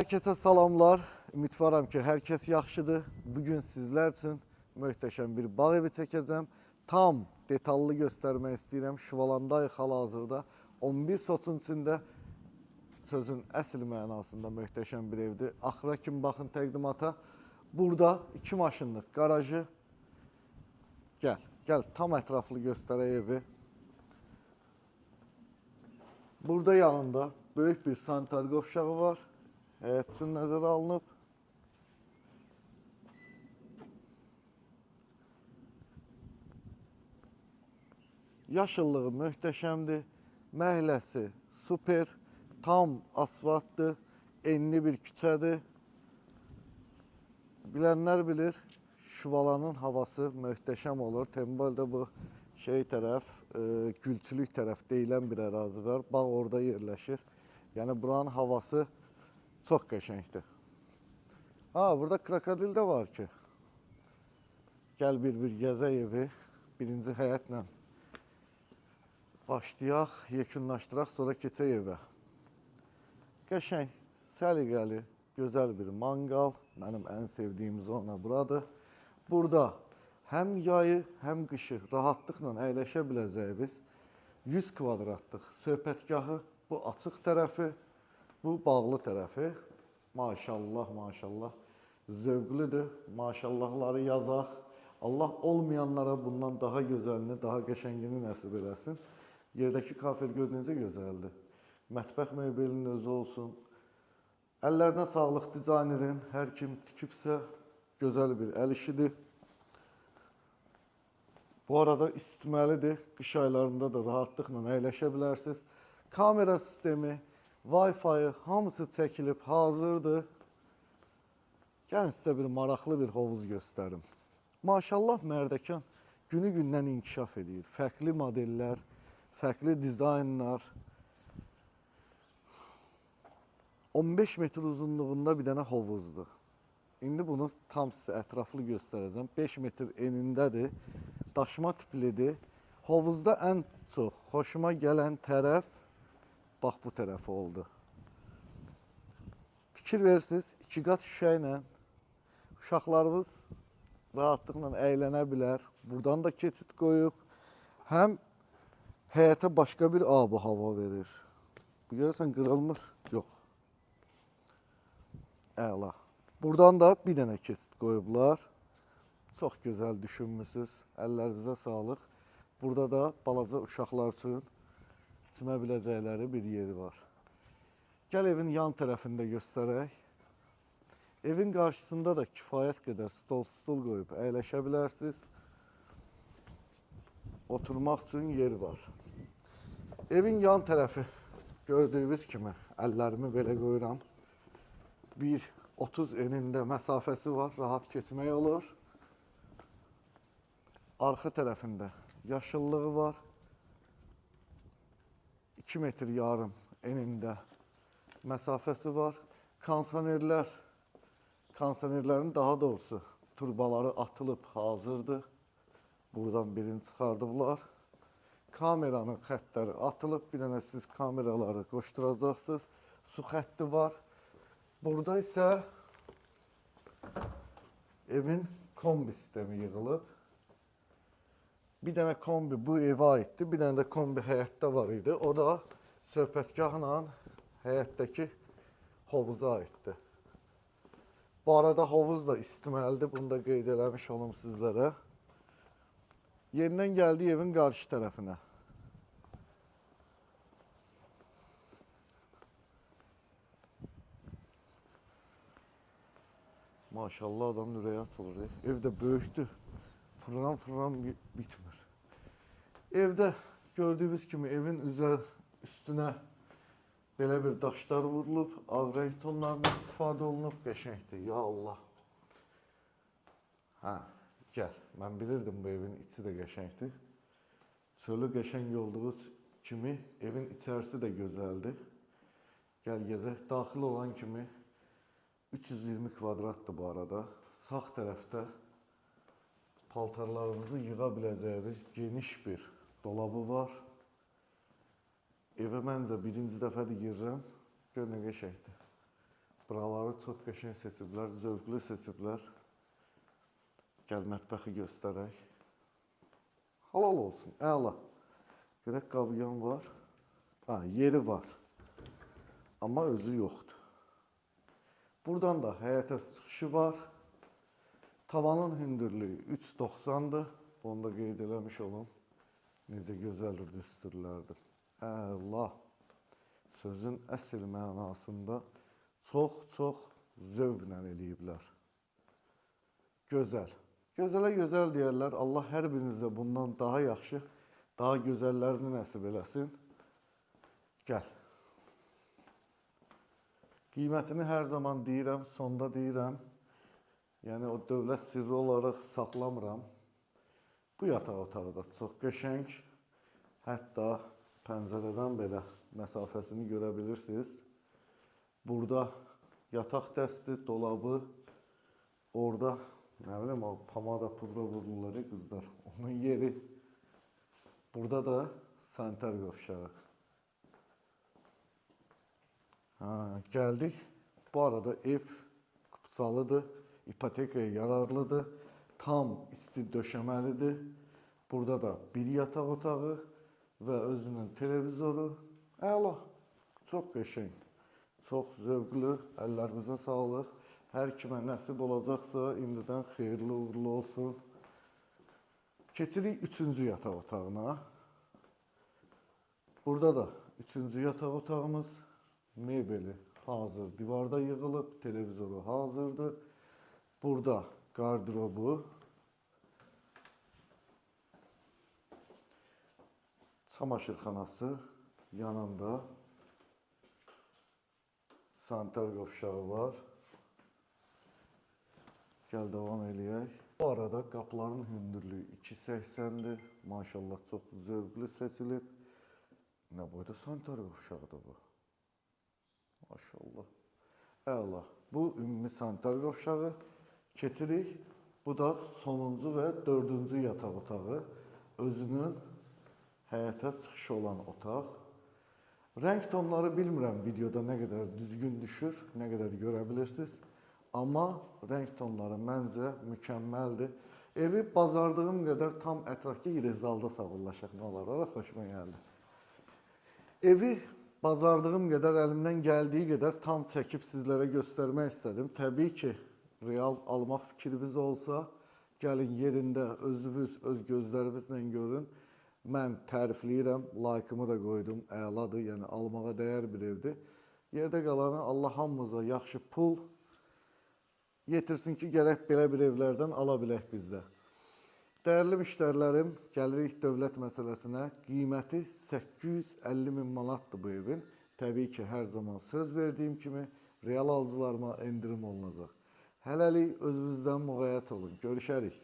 Herkese salamlar. Ümidvaram ki hər kəs yaxşıdır. Bugün sizlər üçün möhtəşəm bir bağ evi çəkəcəm. Tam detallı göstərmək istəyirəm. Şüvalandayıq hal-hazırda. 11 sotun içində sözün əsl mənasında möhtəşəm bir evdir. Axıra kimi baxın təqdimata. Burada 2 maşınlıq qarajı. Gəl tam ətraflı göstərək evi. Burada yanında böyük bir sanitar qovşağı var. Həyət üçün nəzərə alınıb. Yaşıllığı möhtəşəmdir. Məhəlləsi super. Tam asfaltdır. Enli bir küçədir. Bilənlər bilir, Şüvalanın havası möhtəşəm olur. Tembalda bu tərəf, gülçülük tərəf deyilən bir ərazi var. Bağ orada yerləşir. Yəni buranın havası çox qəşəngdir. Burada krokodil də var ki. Gəl bir gəzək evi. Birinci həyətlə başlayaq, yekunlaşdıraq, sonra keçək evə. Qəşəng, səliqəli, gözəl bir manqal. Mənim ən sevdiyim zona buradır. Burada həm yayı, həm qışı rahatlıqla əyləşə biləcəyimiz 100 kvadratlıq söhbətgahı, bu açıq tərəfi, bu bağlı tərəfi. Maşallah, maşallah. Zövqlüdür. Maşallahları yazaq. Allah olmayanlara bundan daha gözəlini, daha qəşəngini nəsib eləsin. Yerdəki kafel gördüyünüzə gözəldir. Mətbəx möbelinin özü olsun. Əllərinə sağlıq dizaynerin, hər kim tikibsə gözəl bir əl işidir. Bu arada isitməlidir. Qış aylarında da rahatlıqla əyləşə bilərsiniz. Kamera sistemi, Wi-Fi hamısı çəkilib hazırdır. Gəlin sizə bir maraqlı bir hovuz göstərim. Maşallah Mərdəkan günü-gündən inkişaf edir. Fərqli modellər, fərqli dizaynlar. 15 metr uzunluğunda bir dənə hovuzdur. İndi bunu tam sizə ətraflı göstərəcəm. 5 metr enindədir. Daşma tiplidir. Hovuzda ən çox xoşuma gələn tərəf bax bu tərəfi oldu. Fikir verirsiniz, 2 qat şüşəylə uşaqlarımız rahatlıqla əylənə bilər. Buradan da keçid qoyub. Həm həyətə başqa bir ab-hava verir. Bu görürsən qırılmır? Yox. Əla. Buradan da bir dənə keçid qoyublar. Çox gözəl düşünmüsünüz. Əllərinizə sağlıq. Burada da balaca uşaqlar üçün çimə biləcəkləri bir yeri var. Gəl evin yan tərəfində göstərək. Evin qarşısında da kifayət qədər stol qoyub əyləşə bilərsiniz. Oturmaq üçün yer var. Evin yan tərəfi gördüyünüz kimi əllərimi belə qoyuram. 1.30 enində məsafəsi var, rahat keçmək olur. Arxa tərəfində yaşıllığı var. 2 metr yarım enində məsafəsi var. Kondisionerlərin daha doğrusu turbaları atılıb hazırdır. Buradan birini çıxardıblar. Kameranın xəttləri atılıb. Bir dənə siz kameraları qoşduracaqsınız. Su xətti var. Burada isə evin kombi sistemi yığılıb. Bir dənə kombi bu evə aiddir. Bir dənə də kombi həyətdə var idi. O da söhbətgahla həyətdəki hovuza aiddir. Bu arada hovuz da isitməlidir. Bunu da qeyd eləmiş olum sizlərə. Yenidən gəldi evin qarşı tərəfinə. Maşallah adamın ürəyi açılır. Ev də böyükdür. Fırlan bitmir. Evdə gördüyünüz kimi evin üstünə belə bir daşlar vurulub. Ağ rəng tonlarından istifadə olunub. Qəşəngdir. Ya Allah. Gəl. Mən bilirdim bu evin içi də qəşəngdir. Çölü qəşəng olduğu kimi evin içərisi də gözəldir. Gəl gəzək. Daxil olan kimi 320 kvadratdır bu arada. Sağ tərəfdə paltarlarınızı yığa biləcəyiniz geniş bir dolabı var. Evə məncə birinci dəfədir girirəm. Gör nə qəşəngdir. Buraları çox qəşəng seçiblər, zövqlü seçiblər. Gəl mətbəxi göstərək. Halal olsun, əla. Görək qabıyan var. Ha, yeri var. Amma özü yoxdur. Buradan da həyətə çıxışı var. Tavanın hündürlüyü 3.90-dır. Bunu da qeyd eləmiş olum. Necə gözəl düstürlərdir. Əla. Sözün əsl mənasında çox zövqlə eləyiblər. Gözəl. Gözələ gözəl deyərlər. Allah hər birinizə bundan daha yaxşı, daha gözəllərini nəsib eləsin. Gəl. Qiymətini hər zaman deyirəm, sonda deyirəm. Yəni o dövlət sirri olaraq saxlamıram. Bu yataq otağı da çox qəşəng. Hətta pəncərədən belə məsafəsini görə bilirsiniz. Burada yataq dəsti, dolabı, orada nə bilim o pomada, pudra vururlar qızlar. Onun yeri. Burada da sanitar qovşağı. Gəldik. Bu arada ev kupçalıdır, ipotekaya yararlıdır, tam isti döşəməlidir. Burada da bir yataq otağı və özünün televizoru. Əla, çox qəşəng, çox zövqlü, əllərinizə sağlıq. Hər kimə nəsib olacaqsa, indidən xeyirli uğurlu olsun. Keçirik 3-cü yataq otağına. Burada da 3-cü yataq otağımız. Mebeli hazır, divarda yığılıb, televizoru hazırdır. Burada qardırobu, çamaşırxanası yanında, sanitar qovşağı var. Gəl davam eləyək. Bu arada qapıların hündürlüyü 2.80-dir. Maşallah çox zövqlü seçilib. Nə boyda sanitar qovşağıdır bu? Maşallah. Əla. Bu ümumi sanitar qovşağı. Keçirik. Bu da sonuncu və 4-cü yataq otağı. Özünün həyətə çıxışı olan otaq. Rəng tonları bilmirəm videoda nə qədər düzgün düşür, nə qədər görə bilirsiniz. Amma rəng tonları məncə mükəmməldir. Evi bazardığım qədər tam ətrafki rezalda sağollaşaq nə olaraq xoşuma gəldi. Evi bacardığım qədər, əlimdən gəldiyi qədər tam çəkib sizlərə göstərmək istədim. Təbii ki, real almaq fikriniz olsa, gəlin yerində özünüz, öz gözlərinizlə görün. Mən tərifləyirəm, like'ımı da qoydum, əladır, yəni almağa dəyər bir evdir. Yerdə qalanı Allah hamımıza yaxşı pul yetirsin ki, gərək belə bir evlərdən ala bilək bizdə. Dəyərli müştərilərim, gəlirik dövlət məsələsinə. Qiyməti 850.000 manatdır bu evin. Təbii ki, hər zaman söz verdiyim kimi real alıcılarıma endirim olunacaq. Hələlik özünüzdən müğayət olun. Görüşərik.